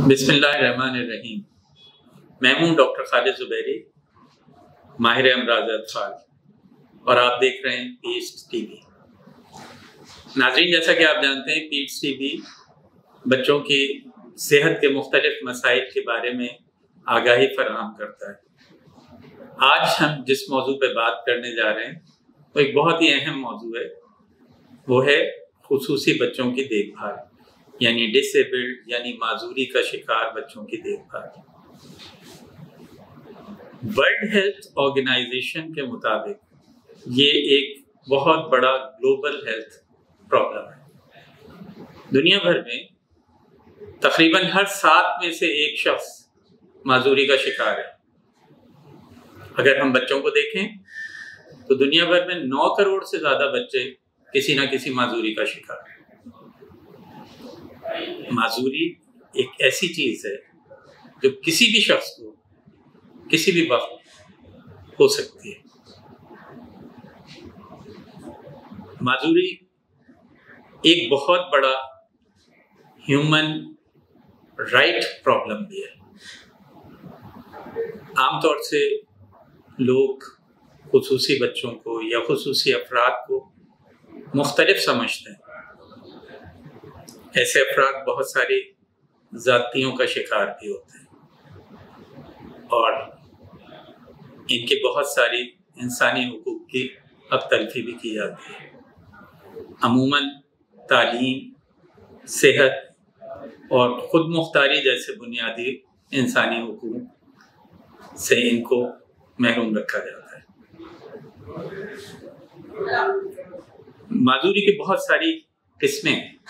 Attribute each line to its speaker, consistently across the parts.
Speaker 1: बिस्मिल्लाहिर्रहमानिर्रहीम। मैं हूँ डॉक्टर खालिद ज़ुबैरी, माहिर अमराज़ अत्फ़ाल, और आप देख रहे हैं पीड्स टीवी। नाज़रीन, जैसा कि आप जानते हैं, पीड्स टीवी बच्चों की सेहत के मुख्तलिफ मसाइल के बारे में आगाही फराहम करता है। आज हम जिस मौजू पे बात करने जा रहे हैं वो एक बहुत ही अहम मौजू है। वो है खुसूसी बच्चों की देखभाल, यानी डिसेबल्ड यानी माजूरी का शिकार बच्चों की देखभाल। वर्ल्ड हेल्थ ऑर्गेनाइजेशन के मुताबिक ये एक बहुत बड़ा ग्लोबल हेल्थ प्रॉब्लम है। दुनिया भर में तकरीबन हर 7 में से 1 शख्स माजूरी का शिकार है। अगर हम बच्चों को देखें तो दुनिया भर में 9 करोड़ से ज़्यादा बच्चे किसी ना किसी माजूरी का शिकार है। माजूरी एक ऐसी चीज़ है जो किसी भी शख्स को किसी भी वक्त हो सकती है। माजूरी एक बहुत बड़ा ह्यूमन राइट प्रॉब्लम भी है। आमतौर से लोग खुसूसी बच्चों को या खुसूसी अफराद को मुख्तलिफ समझते हैं। ऐसे अफराद बहुत सारी ज़ातियों का शिकार भी होते हैं और इनके बहुत सारी इंसानी हुकूक की हक तलफी भी की जाती है। अमूमन तालीम, सेहत और ख़ुद मुख्तारी जैसे बुनियादी इंसानी हुकूक से इनको महरूम रखा जाता है। माजूरी की बहुत सारी किस्में हैं।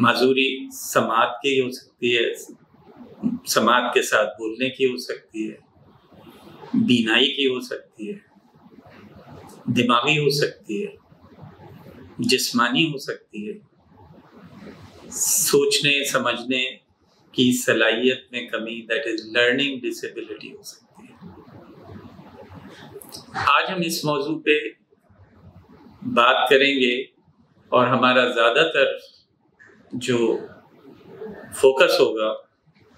Speaker 1: माजूरी समात की हो सकती है, समात के साथ बोलने की हो सकती है, बीनाई की हो सकती है, दिमागी हो सकती है, जिस्मानी हो सकती है, सोचने समझने की सलाहियत में कमी, दैट इज लर्निंग डिसेबिलिटी हो सकती है। आज हम इस मौजू पे बात करेंगे और हमारा ज़्यादातर जो फोकस होगा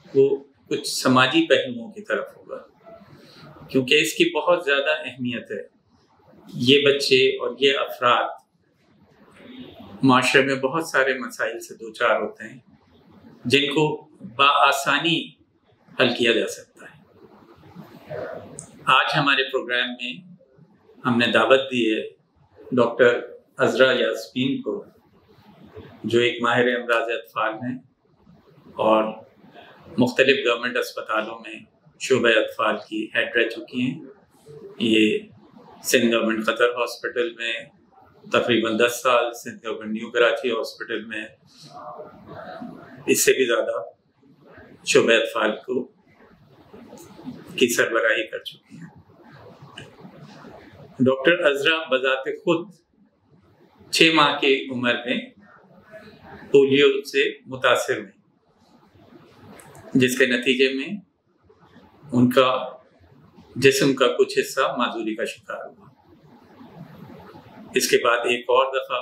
Speaker 1: वो कुछ समाजी पहलुओं की तरफ होगा, क्योंकि इसकी बहुत ज़्यादा अहमियत है। ये बच्चे और ये अफराद माशरे में बहुत सारे मसाइल से दो चार होते हैं जिनको बआसानी हल किया जा सकता है। आज हमारे प्रोग्राम में हमने दावत दी है डॉक्टर अज़रा यास्मीन को, जो एक माहिर अमराज़ अत्फ़ाल हैं और मुख्तलिफ गवर्नमेंट अस्पतालों में शोबे अत्फ़ाल की हेड रह चुकी हैं। ये सिंध गवर्नमेंट क़तर हॉस्पिटल में तकरीबन 10 साल, Sindh government new Karachi hospital में इससे भी ज़्यादा शोबे अत्फ़ाल को की सरबराही कर चुकी हैं। डॉक्टर अज़रा बज़ाते खुद 6 माह की उम्र में पोलियो से मुतासिर हुई, जिसके नतीजे में उनका जिस्म का कुछ हिस्सा माजूरी का शिकार हुआ। इसके बाद एक और दफ़ा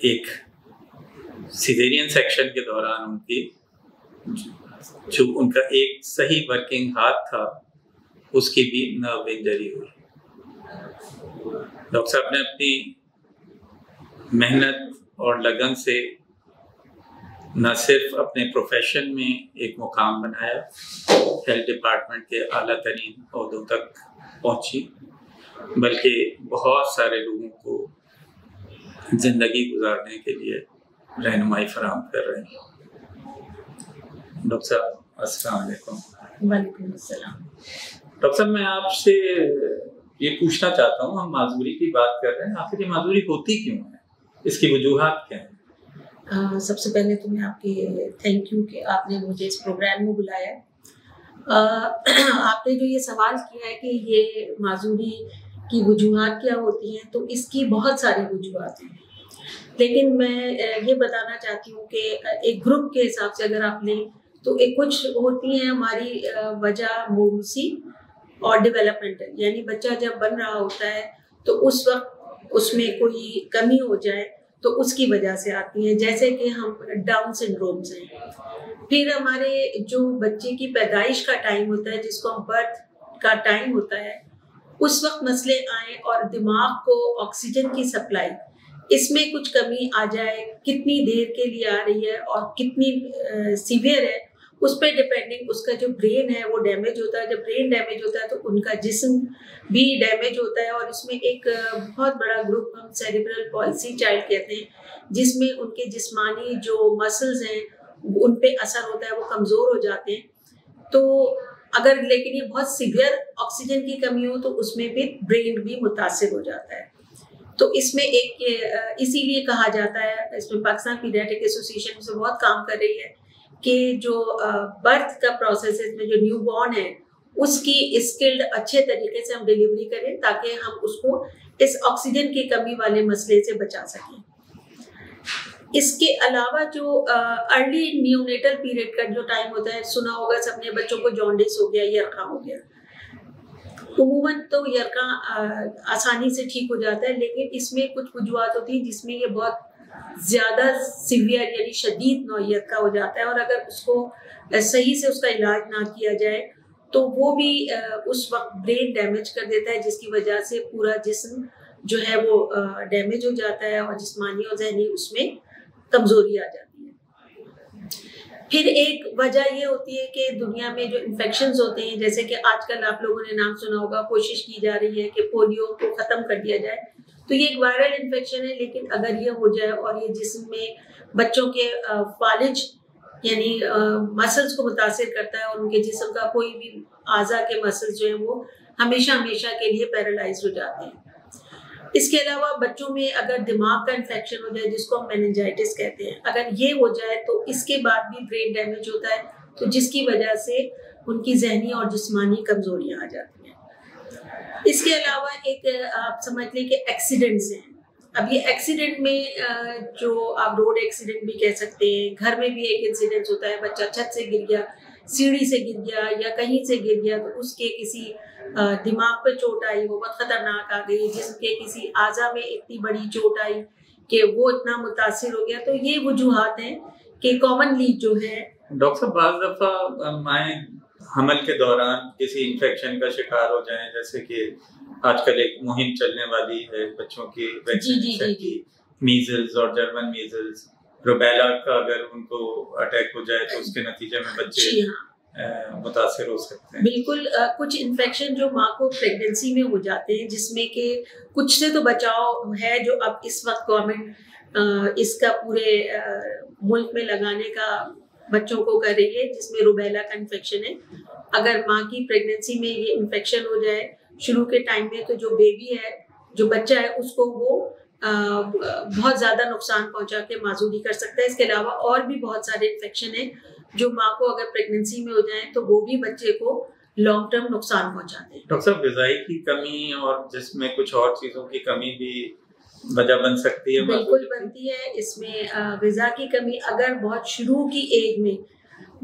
Speaker 1: एक सिजेरियन सेक्शन के दौरान उनकी जो उनका एक सही वर्किंग हाथ था उसकी भी नर्व इंजरी हुई। डॉक्टर साहब ने अपनी मेहनत और लगन से न सिर्फ अपने प्रोफेशन में एक मुकाम बनाया, हेल्थ डिपार्टमेंट के आला तरीन ओहदों तक पहुंची, बल्कि बहुत सारे लोगों को ज़िंदगी गुजारने के लिए रहनुमाई फराहम कर रहे हैं। डॉक्टर साहब, अस्सलाम वालेकुम।
Speaker 2: वालेकुम अस्सलाम।
Speaker 1: डॉक्टर साहब, मैं आपसे ये पूछना चाहता हूँ, हम माजूरी की बात कर रहे हैं, आखिर ये माजूरी होती क्यों है, इसकी वजूहात क्या है?
Speaker 2: सबसे पहले तो मैं आपके थैंक यू कि आपने मुझे इस प्रोग्राम में बुलाया। आपने जो ये सवाल किया है कि ये माजूरी की वजूहात क्या होती हैं, तो इसकी बहुत सारी वजूहात हैं, लेकिन मैं ये बताना चाहती हूँ कि एक ग्रुप के हिसाब से अगर आप लें तो एक कुछ होती हैं हमारी वजह मौरूसी और डेवलपमेंटल, यानी बच्चा जब बन रहा होता है तो उस वक्त उसमें कोई कमी हो जाए तो उसकी वजह से आती हैं, जैसे कि हम डाउन सिंड्रोम्स हैं। फिर हमारे जो बच्चे की पैदाइश का टाइम होता है, जिसको हम बर्थ का टाइम होता है, उस वक्त मसले आए और दिमाग को ऑक्सीजन की सप्लाई इसमें कुछ कमी आ जाए, कितनी देर के लिए आ रही है और कितनी सीवियर है, उस पर डिपेंडिंग उसका जो ब्रेन है वो डैमेज होता है। जब ब्रेन डैमेज होता है तो उनका जिस्म भी डैमेज होता है। और इसमें एक बहुत बड़ा ग्रुप हम सेरिब्रल पॉल्सी चाइल्ड कहते हैं, जिसमें उनके जिस्मानी जो मसल्स हैं उन पे असर होता है, वो कमज़ोर हो जाते हैं। तो अगर लेकिन ये बहुत सीवियर ऑक्सीजन की कमी हो तो उसमें भी ब्रेन भी मुतासिर हो जाता है। तो इसमें एक इसीलिए कहा जाता है, इसमें पाकिस्तान पीडियाट्रिक एसोसिएशन से बहुत काम कर रही है कि जो बर्थ का प्रोसेस है, इसमें जो न्यू बॉर्न है उसकी स्किल्ड अच्छे तरीके से हम डिलीवरी करें, ताकि हम उसको इस ऑक्सीजन की कमी वाले मसले से बचा सकें। इसके अलावा जो अर्ली न्यूनेटल पीरियड का जो टाइम होता है, सुना होगा सबने, बच्चों को जॉन्डिस हो गया, यरका हो गया। उमूमन तो यरका आसानी से ठीक हो जाता है, लेकिन इसमें कुछ वजूहत होती है जिसमें ये बहुत ज़्यादा सीवियर यानी शदीद नौइयत का हो जाता है। और अगर उसको सही से उसका इलाज ना किया जाए तो वो भी उस वक्त ब्रेन डैमेज कर देता है, जिसकी वजह से पूरा जिस्म जो है वो डैमेज हो जाता है और जिस्मानी और जहनी उसमें कमज़ोरी आ जाती है। फिर एक वजह ये होती है कि दुनिया में जो इन्फेक्शंस होते हैं, जैसे कि आजकल आप लोगों ने नाम सुना होगा, कोशिश की जा रही है कि पोलियो को ख़त्म कर दिया जाए। तो ये एक वायरल इन्फेक्शन है, लेकिन अगर ये हो जाए और ये जिस्म में बच्चों के फालिज यानी मसल्स को मुतासिर करता है और उनके जिस्म का कोई भी आज़ा के मसल्स जो हैं वो हमेशा हमेशा के लिए पैरालाइज हो जाते हैं। इसके अलावा बच्चों में अगर दिमाग का इन्फेक्शन हो जाए, जिसको हम मेनिंजाइटिस कहते हैं, अगर ये हो जाए तो इसके बाद भी ब्रेन डैमेज होता है, तो जिसकी वजह से उनकी जहनी और जिस्मानी कमजोरियां आ जाती हैं। इसके अलावा एक आप समझ लें कि एक्सीडेंट्स हैं। अब ये एक्सीडेंट में जो आप रोड एक्सीडेंट भी कह सकते हैं, घर में भी एक इंसिडेंट होता है, बच्चा छत से गिर गया, सीढ़ी से गिर गया या कहीं से गिर गया, तो उसके किसी दिमाग पे चोट आई, वो बहुत खतरनाक आ गई, जिसके किसी आज़ा में इतनी बड़ी चोट आई कि वो इतना मुतासिर हो गया। तो ये वजूहात हैं कि कॉमनली जो है।
Speaker 1: डॉक्टर साहब, बाज़ दफ़ा माएँ हमल के दौरान किसी इन्फेक्शन का शिकार हो जाएं, जैसे कि आजकल एक मुहिम चलने वाली है बच्चों की वैक्सीनेशन की, मीजल्स और जर्मन मीजल्स, रुबेला का अगर उनको अटैक हो जाए तो उसके नतीजे में बच्चे मुतासिर हो सकते हैं।
Speaker 2: बिल्कुल, कुछ इन्फेक्शन जो माँ को प्रेगनेंसी में हो जाते हैं, जिसमें कि कुछ से तो बचाव है जो अब इस वक्त गवर्नमेंट इसका पूरे मुल्क में लगाने का बच्चों को कर रही है, जिसमें रुबेला का इन्फेक्शन है। अगर माँ की प्रेगनेंसी में ये इन्फेक्शन हो जाए शुरू के टाइम में, तो जो बेबी है, जो बच्चा है, उसको वो बहुत ज़्यादा नुकसान पहुंचा के माजूरी कर सकता है। इसके अलावा और भी बहुत सारे इन्फेक्शन हैं जो माँ को अगर प्रेगनेंसी में हो जाए तो वो भी बच्चे को लॉन्ग टर्म नुकसान पहुंचाते हैं।
Speaker 1: डॉक्टर साहब, ग़िज़ाई की कमी और जिसमें कुछ और चीज़ों की कमी भी वजह बन सकती है?
Speaker 2: बिल्कुल बनती है। इसमें ग़िज़ा की कमी अगर बहुत शुरू की एज में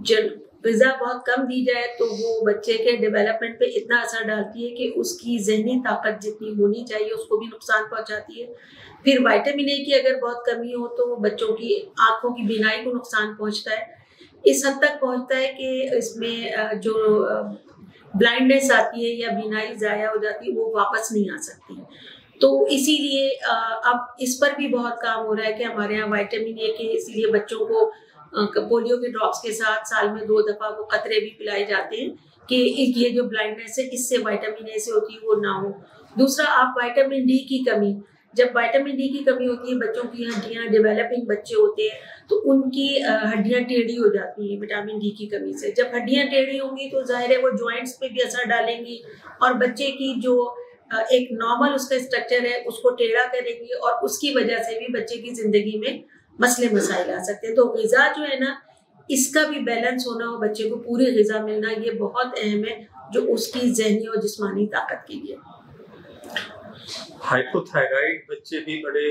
Speaker 2: जब ग़िज़ा बहुत कम दी जाए तो वो बच्चे के डेवलपमेंट पे इतना असर डालती है कि उसकी ज़हनी ताकत जितनी होनी चाहिए उसको भी नुकसान पहुंचाती है। फिर विटामिन ए की अगर बहुत कमी हो तो बच्चों की आँखों की बीनाई को नुकसान पहुंचता है। इस हद तक पहुंचता है कि इसमें जो ब्लाइंडनेस आती है या बीनाई ज़ाया हो जाती है, वो वापस नहीं आ सकती। तो इसीलिए अब इस पर भी बहुत काम हो रहा है कि हमारे यहाँ विटामिन ए के, इसीलिए बच्चों को पोलियो के ड्रॉप्स के साथ साल में 2 दफ़ा वो कतरे भी पिलाए जाते हैं कि ये जो ब्लाइंडनेस है इससे विटामिन ए से होती है वो ना हो। दूसरा, आप विटामिन डी की कमी, जब विटामिन डी की कमी होती है, बच्चों की हड्डियां, डेवलपिंग बच्चे होते हैं तो उनकी हड्डियां टेढ़ी हो जाती हैं विटामिन डी की कमी से। जब हड्डियां टेढ़ी होंगी तो जाहिर है वो जॉइंट्स पे भी असर डालेंगी और बच्चे की जो एक नॉर्मल उसका स्ट्रक्चर है उसको टेढ़ा करेंगी और उसकी वजह से भी बच्चे की जिंदगी में मसले मसाइल आ सकते हैं। तो ग़िज़ा जो है ना, इसका भी बैलेंस होना हो, बच्चे को पूरी ग़िज़ा मिलना, ये बहुत अहम है जो उसकी जहनी और जिस्मानी ताकत के लिए।
Speaker 1: हाइपोथायराइड बच्चे भी बड़े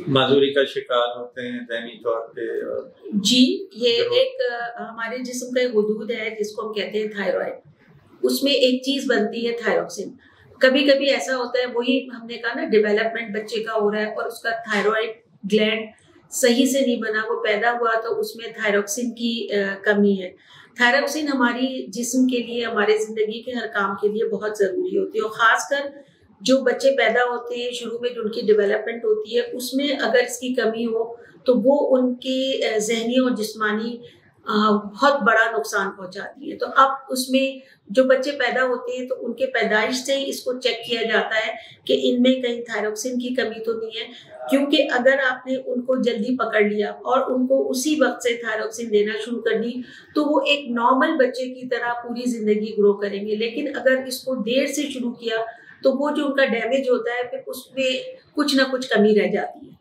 Speaker 1: माजूरी का शिकार होते हैं ज़हनी तौर पे।
Speaker 2: जी, ये एक हमारे जिस्म का एक वजूद है जिसको हम कहते हैं थायराइड। उसमें एक चीज़ बनती है थायरोक्सिन। कभी कभी ऐसा होता है, वही हमने कहा ना, डेवलपमेंट बच्चे का हो रहा है और उसका थायराइड ग्लैंड सही से नहीं बना, वो पैदा हुआ तो उसमें थायरोक्सिन की कमी है। थायरोक्सिन हमारी जिस्म के लिए, हमारे जिंदगी के हर काम के लिए बहुत जरूरी होती है, और खासकर जो बच्चे पैदा होते हैं शुरू में, जो उनकी डेवलपमेंट होती है, उसमें अगर इसकी कमी हो तो वो उनके जहनी और जिस्मानी बहुत बड़ा नुकसान पहुंचाती है। तो अब उसमें जो बच्चे पैदा होते हैं तो उनके पैदाइश से ही इसको चेक किया जाता है कि इनमें कहीं थायरोक्सिन की कमी तो नहीं है, क्योंकि अगर आपने उनको जल्दी पकड़ लिया और उनको उसी वक्त से थायरोक्सिन देना शुरू कर दी तो वो एक नॉर्मल बच्चे की तरह पूरी जिंदगी ग्रो करेंगे। लेकिन अगर इसको देर से शुरू किया तो वो जो उनका डैमेज होता है, फिर उसमें कुछ ना कुछ कमी रह जाती है।